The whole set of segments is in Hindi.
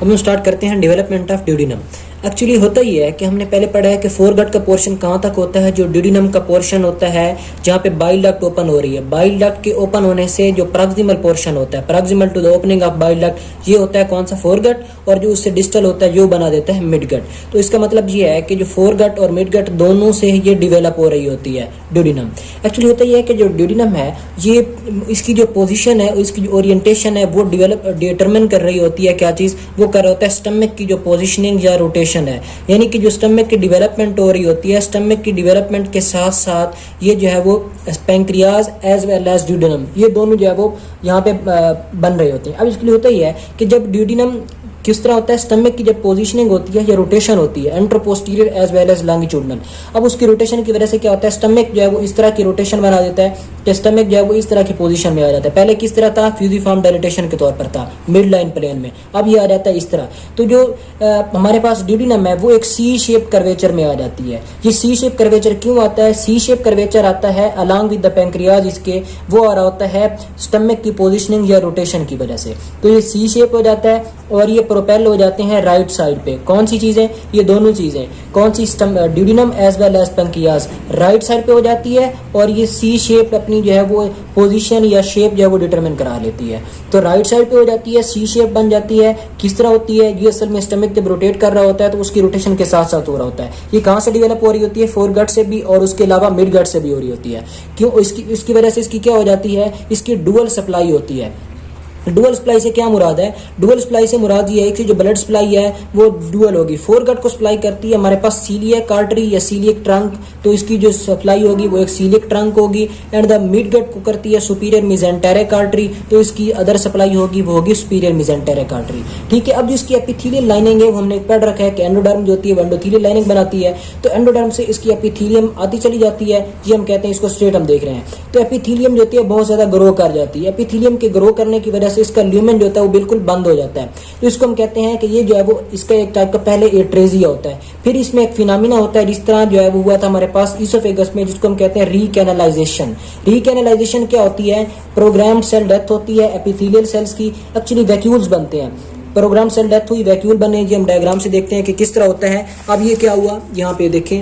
हम स्टार्ट करते हैं डेवलपमेंट ऑफ ड्यूडिनम। एक्चुअली होता ही है कि हमने पहले पढ़ा है कि फोरगट का पोर्शन कहाँ तक होता है, जो ड्यूडिनम का पोर्शन होता है जहाँ पे बाइल डक्ट ओपन हो रही है। बाइल डक्ट के ओपन होने से जो प्रॉक्सिमल पोर्शन होता है, proximal to the opening of bile duct, ये होता है कौन सा, फोरगट, और जो उससे डिस्टल होता है जो बना देता है मिडगट। तो इसका मतलब ये है कि जो फोरगट और मिडगट दोनों से ये डिवेलप हो रही होती है ड्यूडिनम। एक्चुअली होता ही है कि जो ड्यूडिनम है ये इसकी जो पोजीशन है, इसकी जो ओरिएंटेशन है वो डिटरमिन कर रही होती है। क्या चीज़ वो कर रहा होता है, स्टमक की जो पोजीशनिंग या रोटेशन है, यानी कि जो स्टमक की डेवलपमेंट हो रही होती है, स्टमक की डेवलपमेंट के साथ साथ ये जो है वो pancreas as well as duodenum, ये दोनों जो है वो यहाँ पे बन रहे होते हैं। अब इसके लिए होता ही है कि जब ड्यूडिनम किस तरह होता है, स्टमक की जब पोजीशनिंग होती है या रोटेशन होती है anteroposterior as well as longitudinal. अब उसकी रोटेशन की वजह से क्या होता है, स्टमक जो है वो इस तरह की रोटेशन बना देता है कि स्टमक जो है वो इस तरह की पोजीशन में आ जाता है। पहले किस तरह था, फ्यूजिफॉर्म डायलेटेशन के तौर पर था मिड लाइन प्लेन में, अब ये आ जाता है इस तरह। तो जो हमारे पास ड्यूडिनम है वो एक सी शेप कर्वेचर में आ जाती है। ये सी शेप कर्वेचर क्यों आता है, सी शेप कर्वेचर आता है अलॉन्ग विद द पैंक्रियाज, इसके वो आ रहा होता है स्टमक की पोजीशनिंग या रोटेशन की वजह से। तो ये सी शेप हो जाता है और ये प्रोपेल हो जाते हैं राइट साइड पे। कौन सी चीजें, ये दोनों चीजें, कौन सी, duodenum as well as pancreas right side पे हो जाती है, और ये सी शेप अपनी जो है वो पोजीशन या शेप जो है वो डिटरमिन करा लेती है। तो राइट साइड पे हो जाती है, सी शेप बन जाती है। किस तरह होती है, ये असल में स्टमक जब रोटेट कर रहा होता है तो उसकी रोटेशन के साथ साथ हो रहा होता है। ये कहाँ से डेवलप हो रही होती है, फोरगट से भी और उसके अलावा मिडगट से भी हो रही होती है। क्यों, इसकी वजह से इसकी क्या हो जाती है, इसकी डुअल सप्लाई होती है। डुअल सप्लाई से क्या मुराद है, डुअल सप्लाई से मुराद ये है कि जो ब्लड सप्लाई है वो डुअल होगी। फोरगट को सप्लाई करती है हमारे पास सीलियक आर्टरी या सीलियक ट्रंक, तो इसकी जो सप्लाई होगी वो एक सीलियक ट्रंक होगी। एंड द मिडगट को करती है सुपीरियर मेसेंटेरिक आर्टरी, तो इसकी अदर सप्लाई होगी वो होगी सुपीरियर मेसेंटेरिक आर्टरी। ठीक है, अब जो इसकी एपिथेलियल लाइनिंग है वो हमने पढ़ रखा है कि एंडोडर्म जो होती है एंडोथेलियल लाइनिंग बनाती है। तो एंडोडर्म से इसकी एपिथेलियम आती चली जाती है, ये हम कहते हैं, इसको स्ट्रेट हम देख रहे हैं। तो एपिथेलियम जो होती है बहुत ज्यादा ग्रो कर जाती है। एपिथेलियम के ग्रो करने की वजह से इसका ल्यूमेन जो होता है वो बिल्कुल बंद हो जाता है। तो इसको हम कहते हैं कि ये जो है वो इसका एक टाइप का पहले एट्रेजिया होता है। फिर इसमें एक फिनोमिना होता है जिस तरह जो है वो हुआ था हमारे पास इसोफेगस में, जिसको हम कहते हैं रीकैनलाइजेशन। रीकैनलाइजेशन क्या होती है, प्रोग्राम्ड सेल डेथ होती है एपिथेलियल सेल्स की। एक्चुअली वैक्यूल्स बनते हैं, प्रोग्राम सेल डेथ हुई, वैक्यूल बने। ये हम डायग्राम से देखते हैं कि किस तरह होता है। अब ये क्या हुआ, यहाँ पे देखें,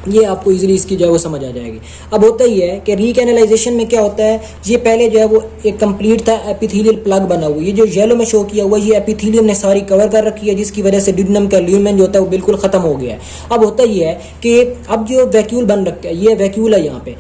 ये आपको इजीली इसकी जो है वो समझ आ जाएगी। अब होता ही है कि रीकैनलाइजेशन में क्या होता है, ये पहले जो है वो एक कंप्लीट था एपिथेलियल प्लग बना हुआ। ये जो येलो में शो किया हुआ ये एपिथेलियम ने सारी कवर कर रखी है, जिसकी वजह से ड्यूडिनम का ल्यूमेन जो होता है वो बिल्कुल खत्म हो गया है। अब होता ही है कि अब जो वैक्यूल बन रखा है, ये वैक्यूल है यहाँ पे।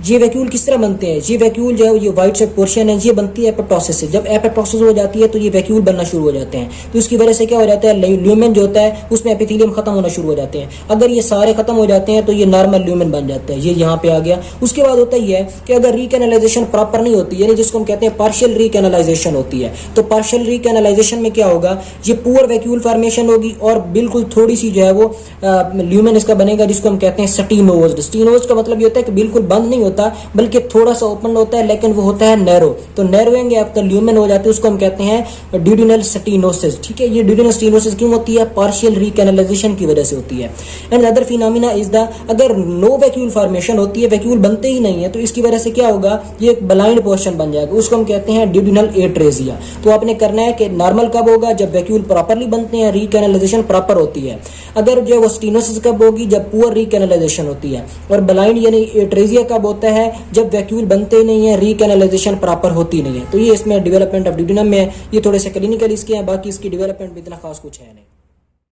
ये वैक्यूल किस तरह बनते हैं, ये वैक्यूल जो है ये व्हाइट सेट पोर्शन है, ये बनती है एपोप्टोसिस से। जब एपोप्टोसिस हो जाती है तो ये वैक्यूल बनना शुरू हो जाते हैं। तो इसकी वजह से क्या हो जाता है, ल्यूमेन जो होता है उसमें एपिथेलियम खत्म होना शुरू हो जाते हैं। अगर ये सारे खत्म हो जाते हैं तो ये नॉर्मल ल्यूमेन बन जाता है, ये यहाँ पे आ गया। उसके बाद होता ही है कि अगर रीकैनलाइजेशन प्रॉपर नहीं होती, यानी जिसको हम कहते हैं पार्शियल रीकैनलाइजेशन होती है, तो पार्शियल रीकैनलाइजेशन में क्या होगा, ये पुअर वैक्यूल फॉर्मेशन होगी और बिल्कुल थोड़ी सी जो है वो ल्यूमेन इसका बनेगा, जिसको हम कहते हैं स्टीनोज्ड। स्टीनोज्ड का मतलब ये होता है कि बिल्कुल बंद नहीं होता बल्कि थोड़ा सा ओपन होता है, लेकिन वो होता है नैरो। तो नैरोइंग आफ्टर ल्यूमेन हो जाती है, उसको हम कहते हैं ड्यूडिनल स्टीनोसिस। ठीक है, ये ड्यूडिनल स्टीनोसिस क्यों होती है, पार्शियल रीकैनलाइजेशन की वजह से होती है। And other phenomena is the, अगर नो वैक्यूल फॉर्मेशन होती है, वैक्यूल बनते ही नहीं है, तो इसकी वजह से क्या होगा, ये एक ब्लाइंड पोर्शन बन जाएगा, उसको हम कहते हैं ड्यूडिनल एट्रेजिया। तो आपने करना है कि नॉर्मल कब होगा, जब वैक्यूल प्रॉपरली बनते हैं, रीकैनलाइजेशन प्रॉपर होती है। अगर जो वो स्टीनोसिस कब होगी, जब पुअर रीकैनलाइजेशन होती है। और ब्लाइंड यानी एट्रेजिया कब होता है, जब वैक्यूल बनते ही नहीं है, रीकैनलाइजेशन प्रॉपर होती नहीं है। तो ये इसमें डेवलपमेंट ऑफ ड्यूडिनम में ये थोड़े से क्लिनिकल इसके हैं, बाकी इसकी डेवलपमेंट भी इतना खास कुछ है नहीं।